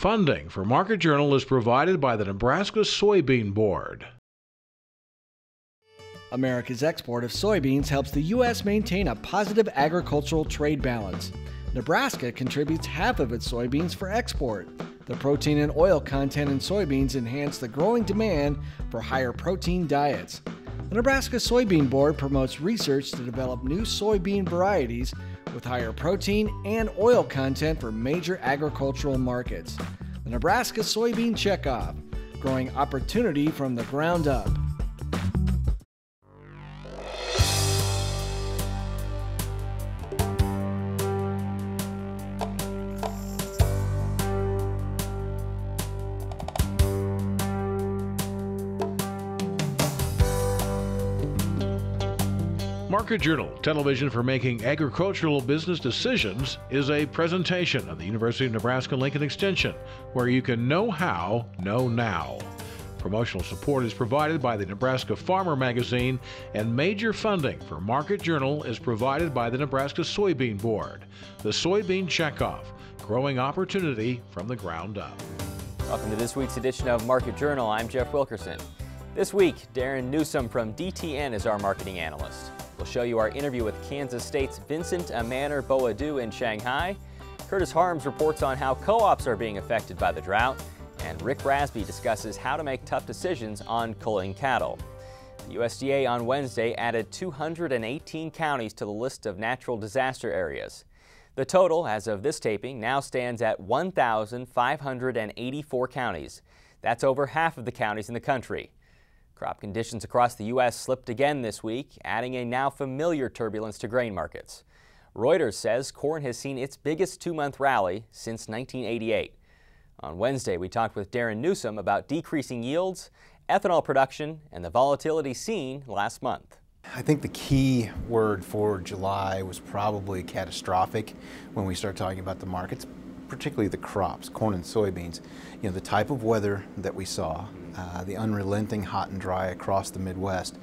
Funding for Market Journal is provided by the Nebraska Soybean Board. America's export of soybeans helps the U.S. maintain a positive agricultural trade balance. Nebraska contributes half of its soybeans for export. The protein and oil content in soybeans enhance the growing demand for higher protein diets. The Nebraska Soybean Board promotes research to develop new soybean varieties with higher protein and oil content for major agricultural markets. The Nebraska Soybean Checkoff, growing opportunity from the ground up. Market Journal, television for making agricultural business decisions, is a presentation of the University of Nebraska-Lincoln Extension, where you can know how, know now. Promotional support is provided by the Nebraska Farmer Magazine, and major funding for Market Journal is provided by the Nebraska Soybean Board. The Soybean Checkoff, growing opportunity from the ground up. Welcome to this week's edition of Market Journal. I'm Jeff Wilkerson. This week, Darin Newsom from DTN is our marketing analyst. We'll show you our interview with Kansas State's Vincent Amanor-Boadu in Shanghai. Kurtis Harms reports on how co-ops are being affected by the drought. And Rick Rasby discusses how to make tough decisions on culling cattle. The USDA on Wednesday added 218 counties to the list of natural disaster areas. The total, as of this taping, now stands at 1,584 counties. That's over half of the counties in the country. Crop conditions across the U.S. slipped again this week, adding a now familiar turbulence to grain markets. Reuters says corn has seen its biggest two-month rally since 1988. On Wednesday, we talked with Darin Newsom about decreasing yields, ethanol production, and the volatility seen last month. I think the key word for July was probably catastrophic when we start talking about the markets, particularly the crops, corn and soybeans. You know, the type of weather that we saw, the unrelenting hot and dry across the Midwest,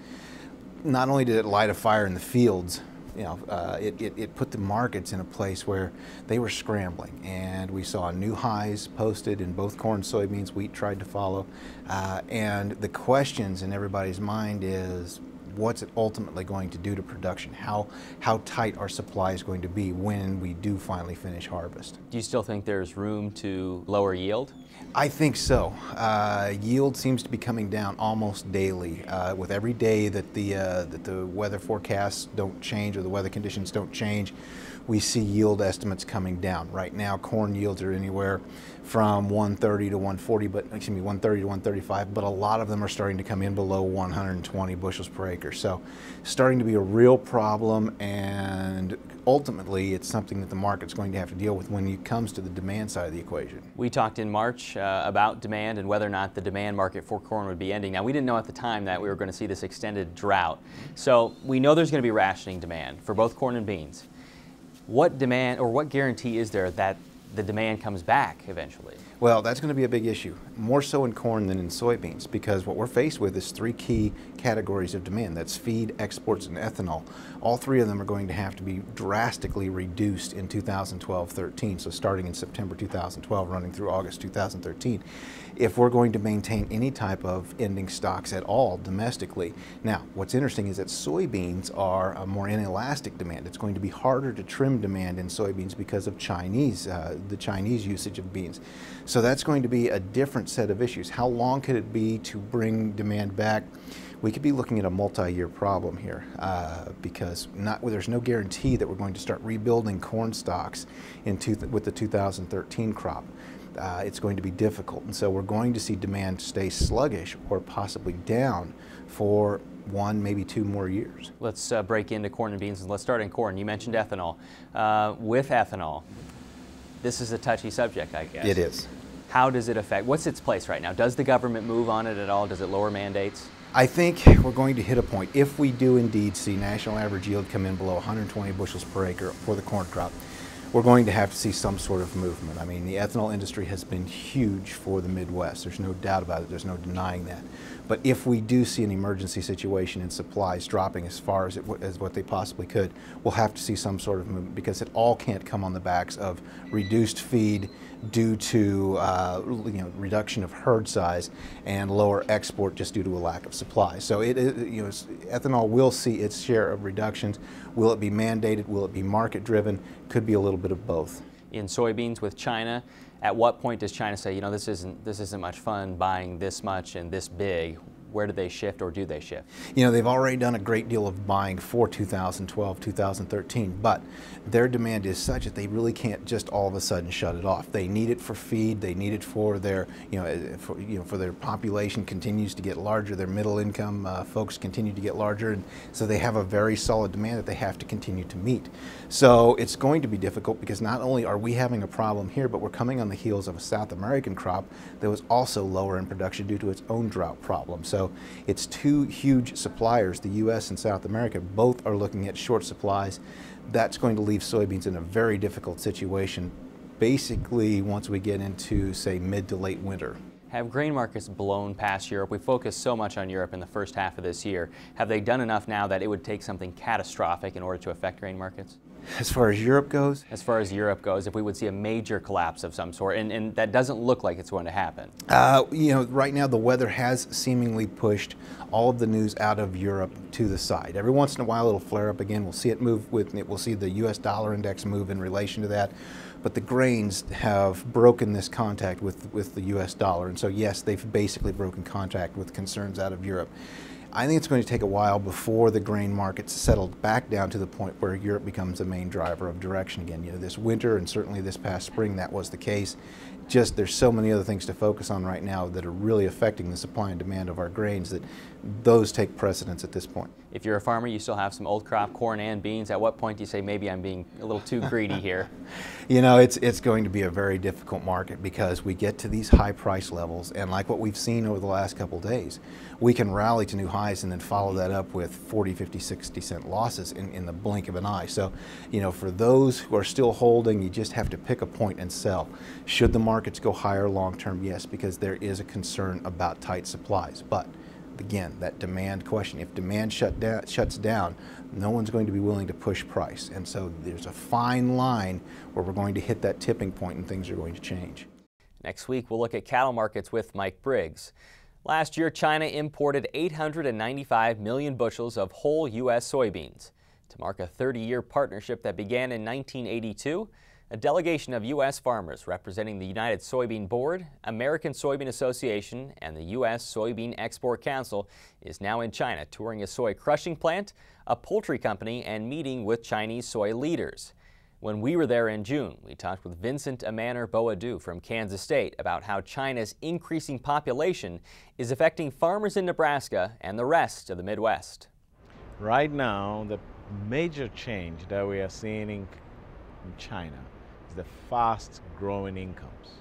not only did it light a fire in the fields, you know, it put the markets in a place where they were scrambling, and we saw new highs posted in both corn and soybeans. Wheat tried to follow, and the questions in everybody's mind is, what's it ultimately going to do to production? How tight our supply is going to be when we do finally finish harvest. Do you still think there's room to lower yield? I think so. Yield seems to be coming down almost daily. With every day that the weather forecasts don't change or the weather conditions don't change, we see yield estimates coming down. Right now, corn yields are anywhere from 130 to 140, but 130 to 135, but a lot of them are starting to come in below 120 bushels per acre. So starting to be a real problem, and ultimately it's something that the market's going to have to deal with when it comes to the demand side of the equation. We talked in March about demand and whether or not the demand market for corn would be ending. Now, we didn't know at the time that we were going to see this extended drought. So we know there's going to be rationing demand for both corn and beans. What demand or what guarantee is there that the demand comes back eventually? Well, that's going to be a big issue, more so in corn than in soybeans, because what we're faced with is three key categories of demand. That's feed, exports, and ethanol. All three of them are going to have to be drastically reduced in 2012-13, so starting in September 2012, running through August 2013, if we're going to maintain any type of ending stocks at all domestically. Now, what's interesting is that soybeans are a more inelastic demand. It's going to be harder to trim demand in soybeans because of the Chinese usage of beans. So that's going to be a different set of issues. How long could it be to bring demand back? We could be looking at a multi-year problem here because there's no guarantee that we're going to start rebuilding corn stocks with the 2013 crop. It's going to be difficult, and so we're going to see demand stay sluggish or possibly down for 1, maybe 2 more years. Let's break into corn and beans, and let's start in corn. You mentioned ethanol. With ethanol, this is a touchy subject, I guess. It is. How does it affect? What's its place right now? Does the government move on it at all? Does it lower mandates? I think we're going to hit a point. If we do indeed see national average yield come in below 120 bushels per acre for the corn crop, we're going to have to see some sort of movement. I mean, the ethanol industry has been huge for the Midwest. There's no doubt about it. There's no denying that. But if we do see an emergency situation and supplies dropping as far as what they possibly could, we'll have to see some sort of movement, because it all can't come on the backs of reduced feed, due to reduction of herd size and lower export just due to a lack of supply. So ethanol will see its share of reductions. Will it be mandated? Will it be market driven? Could be a little bit of both. In soybeans with China, at what point does China say, this isn't much fun buying this much and this big? Where do they shift, or do they shift? They've already done a great deal of buying for 2012, 2013, but their demand is such that they really can't just all of a sudden shut it off. They need it for feed. They need it for their, for their population continues to get larger. Their middle income folks continue to get larger, and so they have a very solid demand that they have to continue to meet. So it's going to be difficult because not only are we having a problem here, but we're coming on the heels of a South American crop that was also lower in production due to its own drought problem. So it's two huge suppliers, the U.S. and South America, both are looking at short supplies. That's going to leave soybeans in a very difficult situation, basically once we get into, say, mid to late winter. Have grain markets blown past Europe? We focused so much on Europe in the first half of this year. Have they done enough now that it would take something catastrophic in order to affect grain markets? As far as Europe goes? As far as Europe goes, if we would see a major collapse of some sort, and that doesn't look like it's going to happen. Right now the weather has seemingly pushed all of the news out of Europe to the side. Every once in a while it'll flare up again. We'll see it move with it. We'll see the U.S. dollar index move in relation to that. But the grains have broken this contact with the U.S. dollar, and so yes, they've basically broken contact with concerns out of Europe. I think it's going to take a while before the grain markets settled back down to the point where Europe becomes the main driver of direction again. This winter and certainly this past spring that was the case. Just there's so many other things to focus on right now that are really affecting the supply and demand of our grains that those take precedence at this point. If you're a farmer, you still have some old crop corn and beans. At what point do you say, maybe I'm being a little too greedy here? It's going to be a very difficult market because we get to these high price levels, and like what we've seen over the last couple of days, we can rally to new highs and then follow that up with 40, 50, 60 cent losses in the blink of an eye. So, for those who are still holding, you just have to pick a point and sell. Should the markets go higher long term? Yes, because there is a concern about tight supplies. But again, that demand question, if demand shuts down, no one's going to be willing to push price. And so there's a fine line where we're going to hit that tipping point and things are going to change. Next week, we'll look at cattle markets with Mike Briggs. Last year, China imported 895 million bushels of whole U.S. soybeans. To mark a 30-year partnership that began in 1982, a delegation of U.S. farmers representing the United Soybean Board, American Soybean Association, and the U.S. Soybean Export Council is now in China touring a soy crushing plant, a poultry company, and meeting with Chinese soy leaders. When we were there in June, we talked with Vincent Amanor-Boadu from Kansas State about how China's increasing population is affecting farmers in Nebraska and the rest of the Midwest. Right now, the major change that we are seeing in China is the fast growing incomes.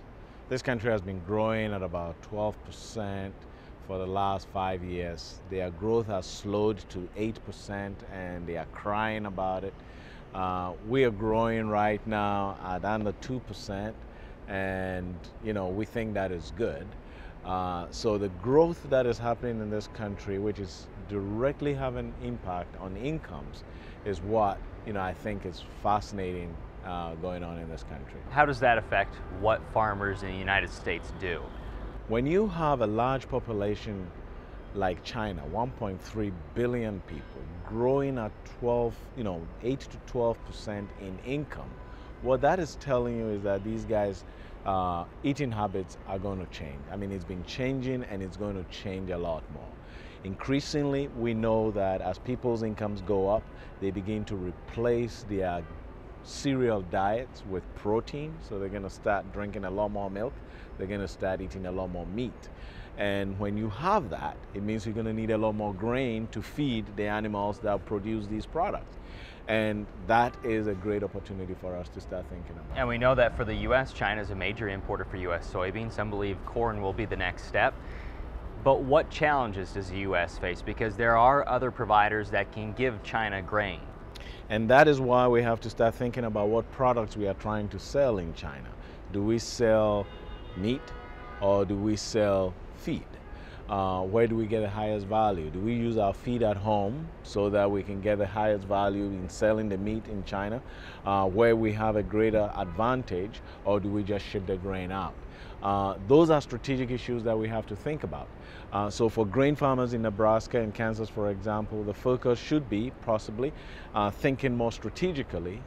This country has been growing at about 12% for the last 5 years. Their growth has slowed to 8% and they are crying about it. We are growing right now at under 2%, and we think that is good. So the growth that is happening in this country, which is directly having impact on incomes, is what I think is fascinating going on in this country. How does that affect what farmers in the United States do? When you have a large population like China, 1.3 billion people, growing at 8 to 12% in income, what that is telling you is that these guys' eating habits are going to change. I mean, it's been changing and it's going to change a lot more. Increasingly, we know that as people's incomes go up, they begin to replace their cereal diets with protein. So they're going to start drinking a lot more milk. They're going to start eating a lot more meat. And when you have that, it means you're going to need a lot more grain to feed the animals that produce these products. And that is a great opportunity for us to start thinking about. And we know that for the U.S., China is a major importer for U.S. soybeans. Some believe corn will be the next step. But what challenges does the U.S. face? Because there are other providers that can give China grain. And that is why we have to start thinking about what products we are trying to sell in China. Do we sell meat or do we sell feed? Where do we get the highest value? Do we use our feed at home so that we can get the highest value in selling the meat in China, where we have a greater advantage, or do we just ship the grain out? Those are strategic issues that we have to think about. So for grain farmers in Nebraska and Kansas, for example, the focus should be possibly thinking more strategically,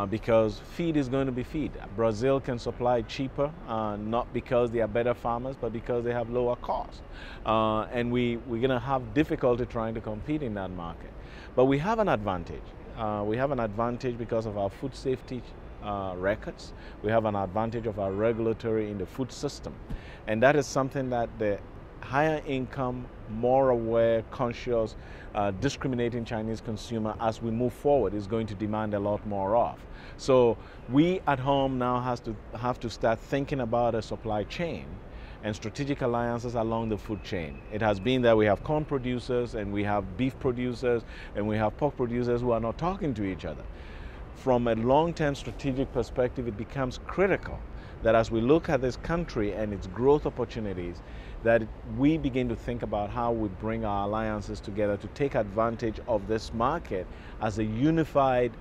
because feed is going to be feed. Brazil can supply cheaper, not because they are better farmers, but because they have lower cost. And we're going to have difficulty trying to compete in that market. But we have an advantage. We have an advantage because of our food safety records. We have an advantage of our regulatory in the food system. And that is something that the higher income, more aware, conscious, discriminating Chinese consumer, as we move forward, is going to demand a lot more of. So we at home now have to start thinking about a supply chain and strategic alliances along the food chain. It has been that we have corn producers and we have beef producers and we have pork producers who are not talking to each other. From a long-term strategic perspective, it becomes critical that as we look at this country and its growth opportunities, that we begin to think about how we bring our alliances together to take advantage of this market as a unified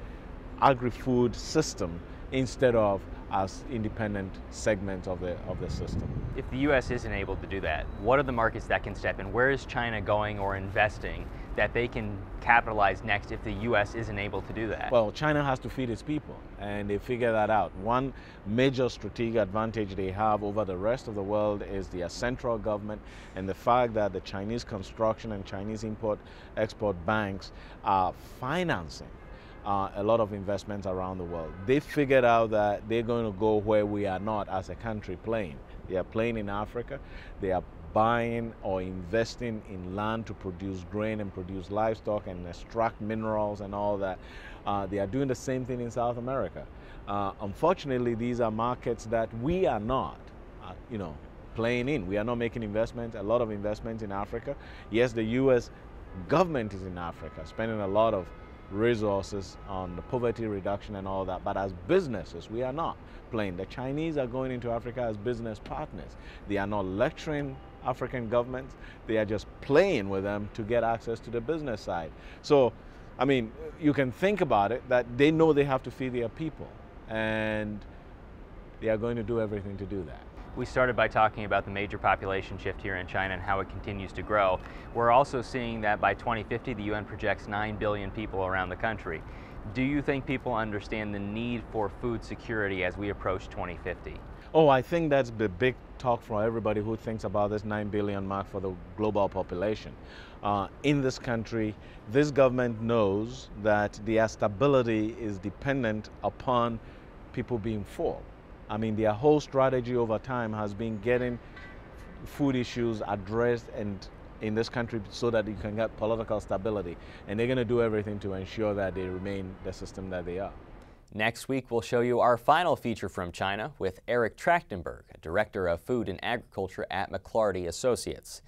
agri-food system instead of as independent segments of the system. If the U.S. isn't able to do that, what are the markets that can step in? Where is China going or investing that they can capitalize next if the U.S. isn't able to do that? Well, China has to feed its people, and they figure that out. One major strategic advantage they have over the rest of the world is their central government and the fact that the Chinese construction and Chinese import-export banks are financing a lot of investments around the world. They figured out that they're going to go where we are not as a country playing. They are playing in Africa. They are buying or investing in land to produce grain and produce livestock and extract minerals and all that. They are doing the same thing in South America. Unfortunately, these are markets that we are not, playing in. We are not making investments, a lot of investments in Africa. Yes, the U.S. government is in Africa, spending a lot of resources on the poverty reduction and all that, but as businesses we are not playing. The Chinese are going into Africa as business partners. They are not lecturing African governments, they are just playing with them to get access to the business side. So I mean, you can think about it that they know they have to feed their people, and they are going to do everything to do that. We started by talking about the major population shift here in China and how it continues to grow. We're also seeing that by 2050, the UN projects 9 billion people around the country. Do you think people understand the need for food security as we approach 2050? Oh, I think that's the big talk for everybody who thinks about this 9 billion mark for the global population. In this country, this government knows that their stability is dependent upon people being full. I mean, their whole strategy over time has been getting food issues addressed and in this country so that you can get political stability. And they're going to do everything to ensure that they remain the system that they are. Next week, we'll show you our final feature from China with Eric Trachtenberg, Director of Food and Agriculture at McClarty Associates.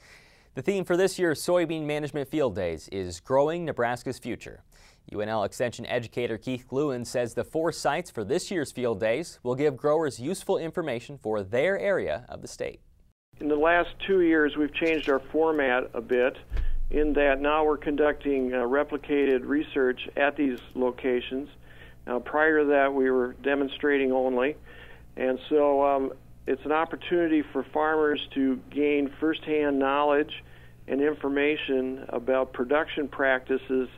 The theme for this year's Soybean Management Field Days is Growing Nebraska's Future. UNL Extension educator Keith Glewen says the 4 sites for this year's field days will give growers useful information for their area of the state. In the last 2 years, we've changed our format a bit in that now we're conducting replicated research at these locations. Now, prior to that, we were demonstrating only, and so it's an opportunity for farmers to gain firsthand knowledge and information about production practices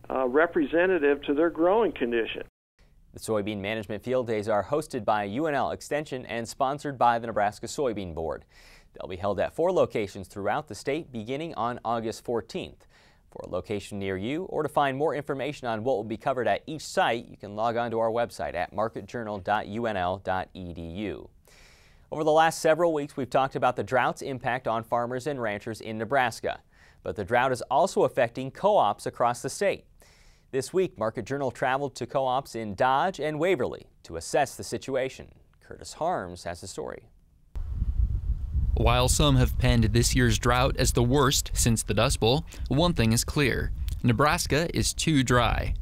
representative to their growing condition. The Soybean Management Field Days are hosted by UNL Extension and sponsored by the Nebraska Soybean Board. They'll be held at 4 locations throughout the state beginning on August 14th. For a location near you or to find more information on what will be covered at each site, you can log on to our website at marketjournal.unl.edu. Over the last several weeks, we've talked about the drought's impact on farmers and ranchers in Nebraska. But the drought is also affecting co-ops across the state. This week, Market Journal traveled to co-ops in Dodge and Waverly to assess the situation. Kurtis Harms has the story. While some have penned this year's drought as the worst since the Dust Bowl, one thing is clear: Nebraska is too dry.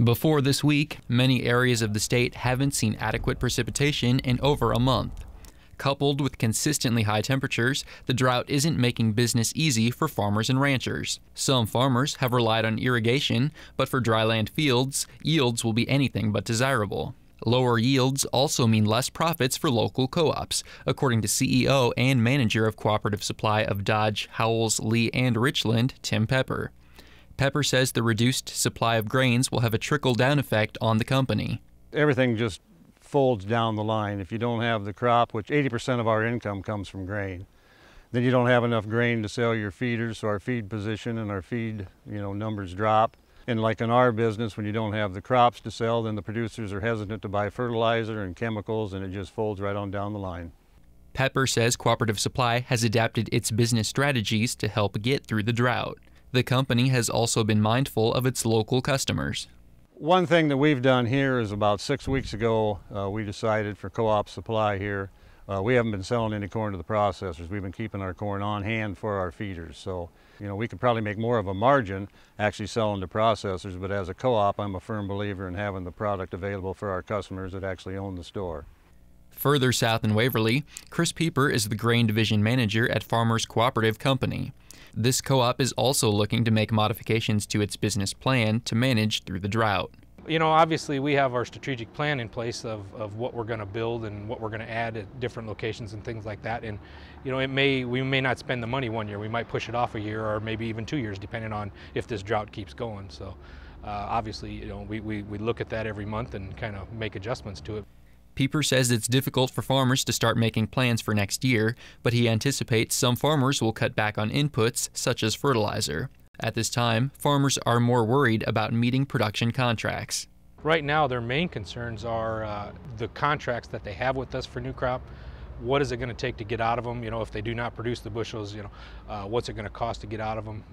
Before this week, many areas of the state haven't seen adequate precipitation in over a month. Coupled with consistently high temperatures, the drought isn't making business easy for farmers and ranchers. Some farmers have relied on irrigation, but for dryland fields, yields will be anything but desirable. Lower yields also mean less profits for local co-ops, according to CEO and manager of Cooperative Supply of Dodge, Howells, Lee, and Richland, Tim Pepper. Pepper says the reduced supply of grains will have a trickle-down effect on the company. Everything just folds down the line. If you don't have the crop, which 80% of our income comes from grain, then you don't have enough grain to sell your feeders, so our feed position and our feed, numbers drop. And like in our business, when you don't have the crops to sell, then the producers are hesitant to buy fertilizer and chemicals, and it just folds right on down the line. Pepper says Cooperative Supply has adapted its business strategies to help get through the drought. The company has also been mindful of its local customers. One thing that we've done here is about 6 weeks ago, we decided for co-op supply here, we haven't been selling any corn to the processors. We've been keeping our corn on hand for our feeders. So, we could probably make more of a margin actually selling to processors, but as a co-op, I'm a firm believer in having the product available for our customers that actually own the store. Further south in Waverly, Chris Pieper is the grain division manager at Farmers Cooperative Company. This co-op is also looking to make modifications to its business plan to manage through the drought. Obviously we have our strategic plan in place of what we're going to build and what we're going to add at different locations and things like that. And, we may not spend the money 1 year. We might push it off a year or maybe even 2 years, depending on if this drought keeps going. So obviously, we look at that every month and kind of make adjustments to it. Pieper says it's difficult for farmers to start making plans for next year, but he anticipates some farmers will cut back on inputs such as fertilizer. At this time, farmers are more worried about meeting production contracts. Right now, their main concerns are the contracts that they have with us for new crop. What is it going to take to get out of them? If they do not produce the bushels, what's it going to cost to get out of them?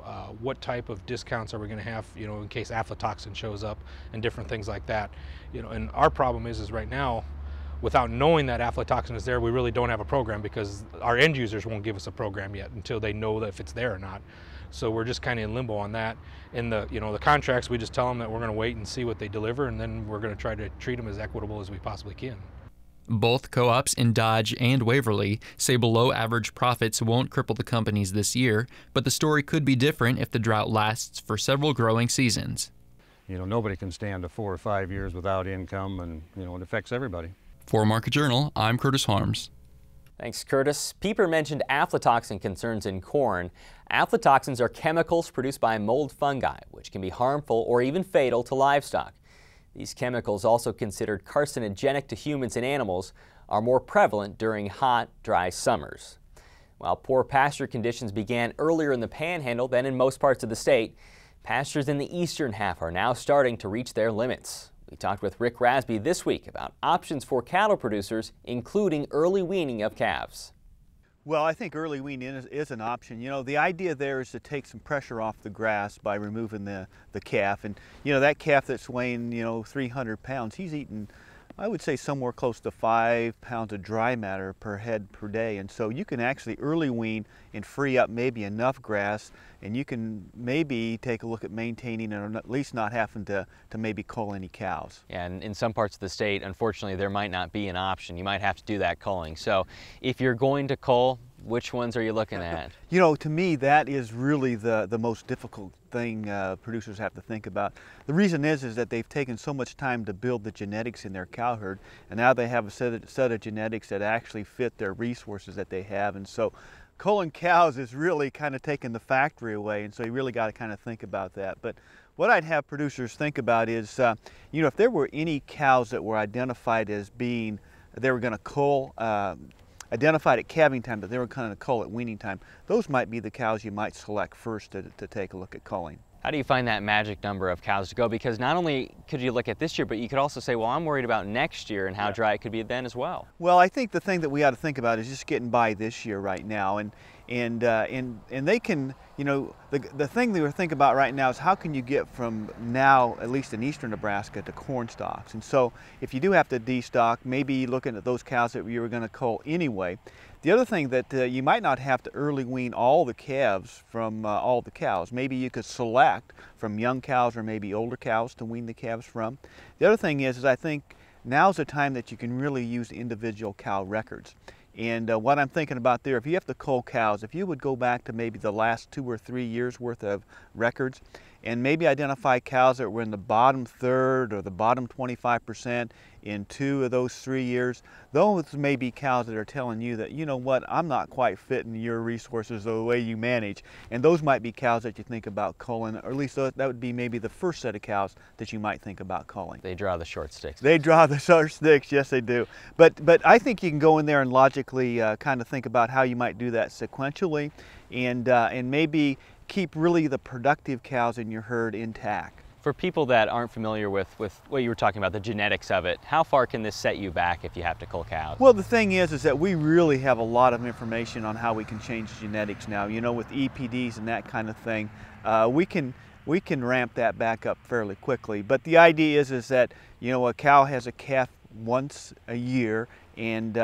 What type of discounts are we going to have, in case aflatoxin shows up and different things like that. And our problem is right now, without knowing that aflatoxin is there, we really don't have a program because our end users won't give us a program yet until they know that if it's there or not. So we're just kind of in limbo on that. In the contracts, we just tell them that we're going to wait and see what they deliver, and then we're going to try to treat them as equitable as we possibly can. Both co-ops in Dodge and Waverly say below average profits won't cripple the companies this year, but the story could be different if the drought lasts for several growing seasons. Nobody can stand to 4 or 5 years without income, and it affects everybody. For Market Journal, I'm Kurtis Harms. Thanks, Curtis. Pieper mentioned aflatoxin concerns in corn. Aflatoxins are chemicals produced by mold fungi, which can be harmful or even fatal to livestock. These chemicals, also considered carcinogenic to humans and animals, are more prevalent during hot, dry summers. While poor pasture conditions began earlier in the Panhandle than in most parts of the state, pastures in the eastern half are now starting to reach their limits. We talked with Rick Rasby this week about options for cattle producers, including early weaning of calves. Well, I think early weaning is an option. The idea there is to take some pressure off the grass by removing the calf. And, that calf that's weighing, 300 pounds, he's eating, I would say, somewhere close to 5 pounds of dry matter per head per day. And so you can actually early wean and free up maybe enough grass, and you can maybe take a look at maintaining and at least not having to maybe cull any cows. Yeah, and in some parts of the state, unfortunately, there might not be an option. You might have to do that culling. So if you're going to cull, which ones are you looking at? To me, that is really the most difficult thing producers have to think about. The reason is that they've taken so much time to build the genetics in their cow herd, and now they have a set of genetics that actually fit their resources that they have. And so culling cows is really kind of taking the factory away, and so you really got to kind of think about that. But what I'd have producers think about is, if there were any cows that were identified as being, they were going to cull, identified at calving time, but they were kind of cull at weaning time, those might be the cows you might select first to take a look at culling. How do you find that magic number of cows to go? Because not only could you look at this year, but you could also say, well, I'm worried about next year and how dry it could be then as well. Well, I think the thing that we ought to think about is just getting by this year right now. And they can, the thing that we're thinking about right now is how can you get from now, at least in eastern Nebraska, to corn stalks. And so if you do have to destock, maybe looking at those cows that you were going to cull anyway. The other thing that you might not have to early wean all the calves from all the cows. Maybe you could select from young cows or maybe older cows to wean the calves from. The other thing is I think now's the time that you can really use individual cow records. And what I'm thinking about there, if you have to cull cows, if you would go back to maybe the last 2 or 3 years worth of records and maybe identify cows that were in the bottom third or the bottom 25% in 2 of those 3 years, those may be cows that are telling you that, you know what, I'm not quite fitting your resources the way you manage. And those might be cows that you think about culling, or at least that would be maybe the first set of cows that you might think about culling. They draw the short sticks. They draw the short sticks, yes they do. But I think you can go in there and logically kind of think about how you might do that sequentially and maybe keep really the productive cows in your herd intact. For people that aren't familiar with what you were talking about, the genetics of it, how far can this set you back if you have to cull cows? Well, the thing is that we really have a lot of information on how we can change genetics now. You know, with EPDs and that kind of thing, we can ramp that back up fairly quickly. But the idea is that, you know, a cow has a calf once a year, and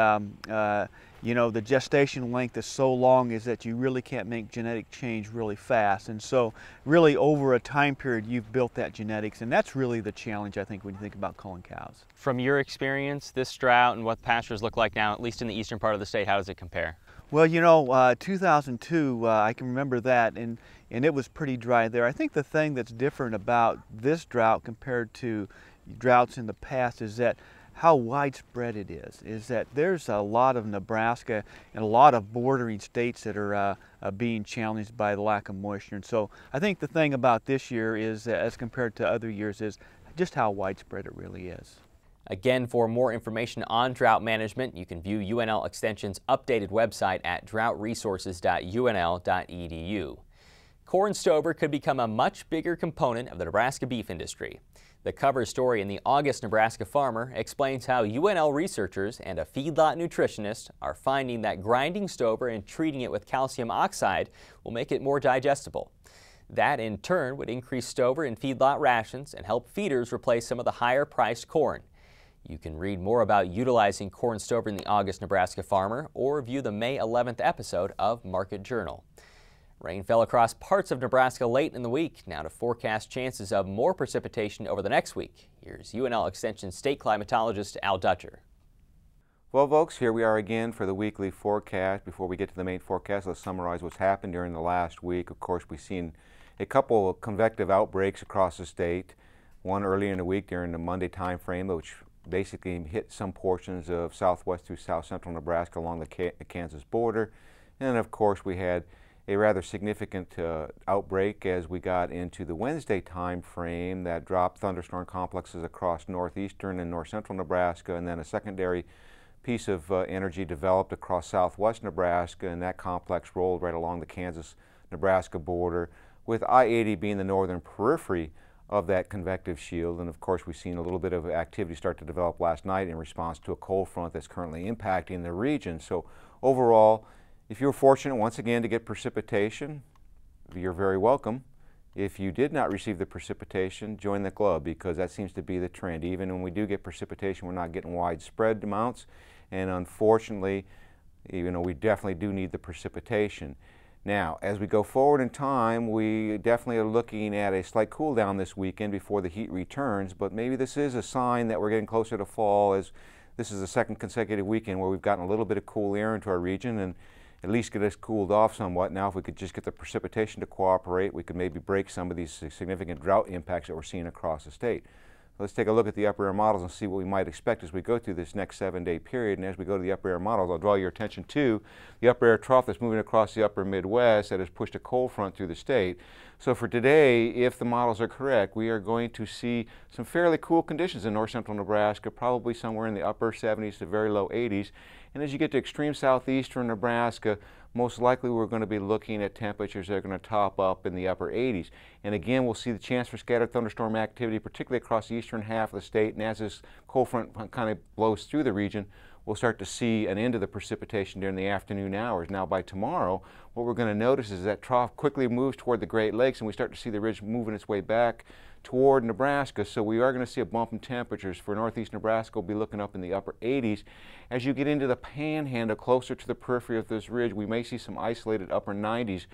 you know, the gestation length is so long is that you really can't make genetic change really fast. And so really over a time period you've built that genetics, and that's really the challenge, I think, when you think about culling cows. From your experience, this drought and what pastures look like now, at least in the eastern part of the state, how does it compare? Well, you know, 2002, I can remember that, and it was pretty dry there. I think the thing that's different about this drought compared to droughts in the past is that how widespread it is that there's a lot of Nebraska and a lot of bordering states that are being challenged by the lack of moisture. And so I think the thing about this year is, as compared to other years, is just how widespread it really is. Again, for more information on drought management, you can view UNL Extension's updated website at droughtresources.unl.edu. Corn stover could become a much bigger component of the Nebraska beef industry. The cover story in the August Nebraska Farmer explains how UNL researchers and a feedlot nutritionist are finding that grinding stover and treating it with calcium oxide will make it more digestible. That in turn would increase stover in feedlot rations and help feeders replace some of the higher priced corn. You can read more about utilizing corn stover in the August Nebraska Farmer or view the May 11th episode of Market Journal. Rain fell across parts of Nebraska late in the week. Now to forecast chances of more precipitation over the next week. Here's UNL Extension state climatologist Al Dutcher. Well, folks, here we are again for the weekly forecast. Before we get to the main forecast, let's summarize what's happened during the last week. Of course, we've seen a couple of convective outbreaks across the state. One earlier in the week during the Monday time frame, which basically hit some portions of southwest through south central Nebraska along the Kansas border. And then, of course, we had a rather significant outbreak as we got into the Wednesday time frame that dropped thunderstorm complexes across northeastern and north central Nebraska, and then a secondary piece of energy developed across southwest Nebraska, and that complex rolled right along the Kansas-Nebraska border, with I-80 being the northern periphery of that convective shield. And of course, we've seen a little bit of activity start to develop last night in response to a cold front that's currently impacting the region. So overall, if you're fortunate once again to get precipitation, you're very welcome. If you did not receive the precipitation, join the club, because that seems to be the trend. Even when we do get precipitation, we're not getting widespread amounts, and unfortunately, even though we definitely do need the precipitation. Now, as we go forward in time, we definitely are looking at a slight cool down this weekend before the heat returns, but maybe this is a sign that we're getting closer to fall, as this is the second consecutive weekend where we've gotten a little bit of cool air into our region and at least get us cooled off somewhat. Now, if we could just get the precipitation to cooperate, we could maybe break some of these significant drought impacts that we're seeing across the state. Let's take a look at the upper air models and see what we might expect as we go through this next 7-day period. And as we go to the upper air models, I'll draw your attention to the upper air trough that's moving across the upper Midwest that has pushed a cold front through the state. So for today, if the models are correct, we are going to see some fairly cool conditions in north central Nebraska, probably somewhere in the upper 70s to very low 80s. And as you get to extreme southeastern Nebraska, most likely we're going to be looking at temperatures that are going to top up in the upper 80s. And again, we'll see the chance for scattered thunderstorm activity, particularly across the eastern half of the state. And as this cold front kind of blows through the region, we'll start to see an end of the precipitation during the afternoon hours. Now, by tomorrow, what we're going to notice is that trough quickly moves toward the Great Lakes, and we start to see the ridge moving its way back toward Nebraska. So we are going to see a bump in temperatures. For northeast Nebraska, we'll be looking up in the upper 80s. As you get into the panhandle, closer to the periphery of this ridge, we may see some isolated upper 90s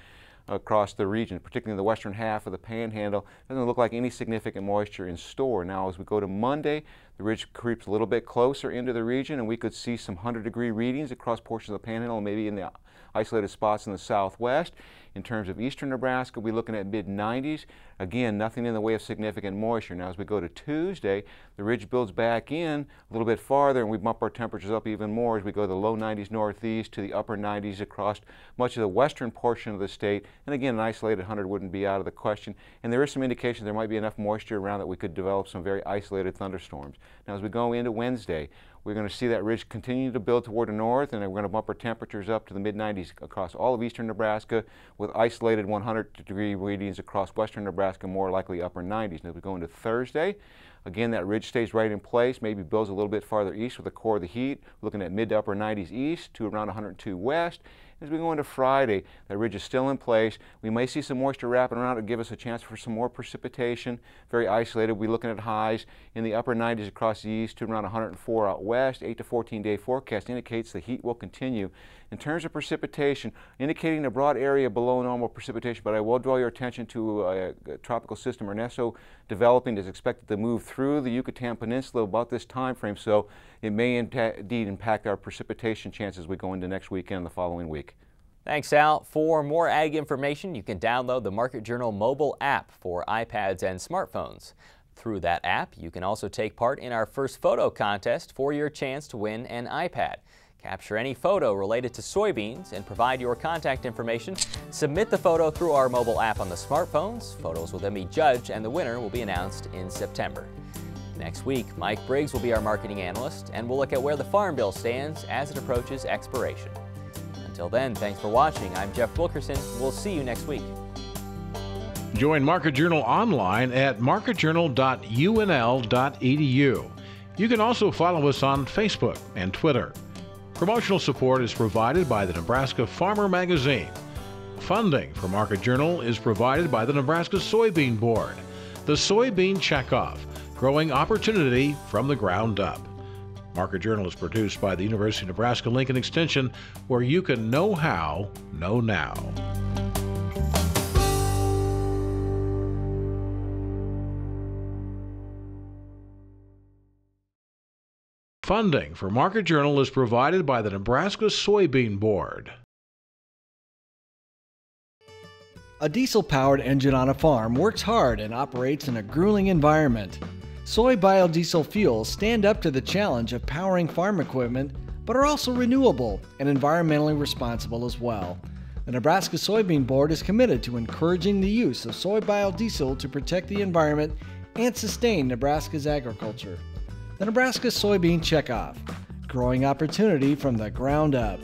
across the region, particularly in the western half of the panhandle. Doesn't look like any significant moisture in store. Now, as we go to Monday, The ridge creeps a little bit closer into the region, and we could see some 100-degree readings across portions of the Panhandle, maybe in the isolated spots in the southwest. In terms of eastern Nebraska, we're looking at mid-90s. Again, nothing in the way of significant moisture. Now, as we go to Tuesday, the ridge builds back in a little bit farther, and we bump our temperatures up even more as we go to the low 90s northeast to the upper 90s across much of the western portion of the state. And again, an isolated 100 wouldn't be out of the question. And there is some indication there might be enough moisture around that we could develop some very isolated thunderstorms. Now, as we go into Wednesday, we're going to see that ridge continue to build toward the north, and we're going to bump our temperatures up to the mid-90s across all of eastern Nebraska with isolated 100-degree readings across western Nebraska, more likely upper 90s. And as we go into Thursday, again, that ridge stays right in place, maybe builds a little bit farther east with the core of the heat, looking at mid to upper 90s east to around 102 west. As we go into Friday, that ridge is still in place. We may see some moisture wrapping around it, give us a chance for some more precipitation. Very isolated. We're looking at highs in the upper 90s across the east to around 104 out west. 8 to 14-day forecast indicates the heat will continue. In terms of precipitation, indicating a broad area below normal precipitation, but I will draw your attention to a tropical system, Ernesto, developing, is expected to move through the Yucatan Peninsula about this time frame, so it may indeed impact our precipitation chances as we go into next weekend and the following week. Thanks, Al. For more ag information, you can download the Market Journal mobile app for iPads and smartphones. Through that app, you can also take part in our first photo contest for your chance to win an iPad. Capture any photo related to soybeans and provide your contact information. Submit the photo through our mobile app on the smartphones. Photos will then be judged and the winner will be announced in September. Next week, Mike Briggs will be our marketing analyst, and we'll look at where the Farm Bill stands as it approaches expiration. Until then, thanks for watching. I'm Jeff Wilkerson. We'll see you next week. Join Market Journal online at marketjournal.unl.edu. You can also follow us on Facebook and Twitter. Promotional support is provided by the Nebraska Farmer Magazine. Funding for Market Journal is provided by the Nebraska Soybean Board. The Soybean Checkoff, growing opportunity from the ground up. Market Journal is produced by the University of Nebraska-Lincoln Extension, where you can know how, know now. Funding for Market Journal is provided by the Nebraska Soybean Board. A diesel-powered engine on a farm works hard and operates in a grueling environment. Soy biodiesel fuels stand up to the challenge of powering farm equipment, but are also renewable and environmentally responsible as well. The Nebraska Soybean Board is committed to encouraging the use of soy biodiesel to protect the environment and sustain Nebraska's agriculture. The Nebraska Soybean Checkoff, growing opportunity from the ground up.